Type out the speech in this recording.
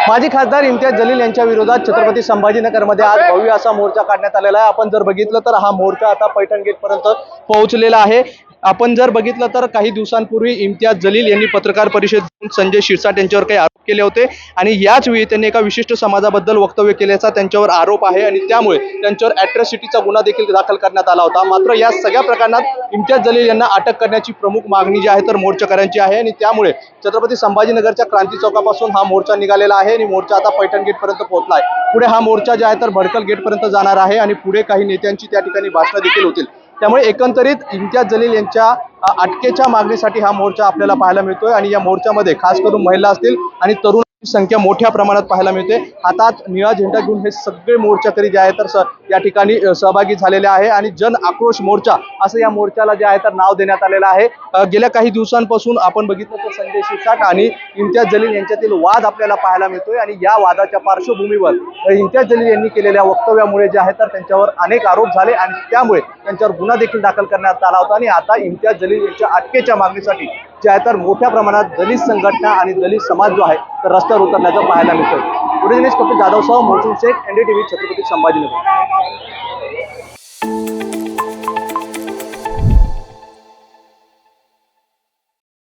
माजी खासदार इम्तियाज जलील यांच्या विरोधात छत्रपती संभाजीनगरमध्ये आज भव्य असा मोर्चा काढण्यात आलेला आहे। आपण जर बघितलं तर हा मोर्चा आता पैठण गेट पर्यंत पोहोचलेला आहे। आपण जर बघितलं तर काही दिवसांपूर्वी इम्तियाज जलील यांनी पत्रकार परिषदेत संजय शिरसाट यांच्यावर काही आरोप केले होते आणि याच वेळी त्यांनी एका विशिष्ट समाजाबद्दल वक्तव्य केल्याचा त्यांच्यावर आरोप आहे आणि त्यामुळे त्यांच्यावर अॅट्रॉसिटीचा गुन्हा देखील दाखल करण्यात आला होता। मात्र या सगळ्या प्रकरणात इम्तियाज जलील यांना अटक करण्याची प्रमुख मागणी जी आहे तर मोर्चेकऱ्यांची आहे आणि त्यामुळे छत्रपती संभाजीनगरच्या क्रांती चौकापासून हा मोर्चा निघालेला आहे आणि मोर्चा आता पैठण गेट पर्यंत पोहोचला आहे। पुढे हा मोर्चा जे आहे तर भडकल गेट पर्यंत जाणार आहे आणि पुढे काही नेत्यांची त्या ठिकाणी भाषणं देखील होतील। त्यामुळे एकंदरीत इम्तियाज जलील यांच्या अटकेच्या मागणीसाठी हा मोर्चा आपल्याला पाहायला मिळतोय आणि या मोर्चामध्ये खास करून महिला असतील आणि तरुण संख्या मोठ्या प्रमाणात पाहायला मिळते। हातात निळा झेंडा घेऊन हे सगळे मोर्चाकरी जे आहे तर या ठिकाणी सहभागी झालेले आहे आणि जन आक्रोश मोर्चा असं या मोर्चाला जे आहे तर नाव देण्यात आलेलं आहे। गेल्या काही दिवसांपासून आपण बघितलं तर संजय शिरसाट आणि इम्तियाज जलील यांच्यातील वाद आपल्याला पाहायला मिळतोय आणि या वादाच्या पार्श्वभूमीवर इम्तियाज जलील यांनी केलेल्या वक्तव्यामुळे जे आहे तर त्यांच्यावर अनेक आरोप झाले आणि त्यामुळे त्यांच्यावर गुन्हा देखील दाखल करण्यात आला होता आणि आता इम्तियाज जलील यांच्या अटकेच्या मागणीसाठी जे आहे तर मोठ्या प्रमाणात दलित संघटना आणि दलित समाज जो आहे तर रस्त्यावर उतरण्याचं पाहायला मिळतोय। पुढे दिनेश कपिल जाधव सह मोहसिन शेख, NDTV, छत्रपती संभाजीनगर।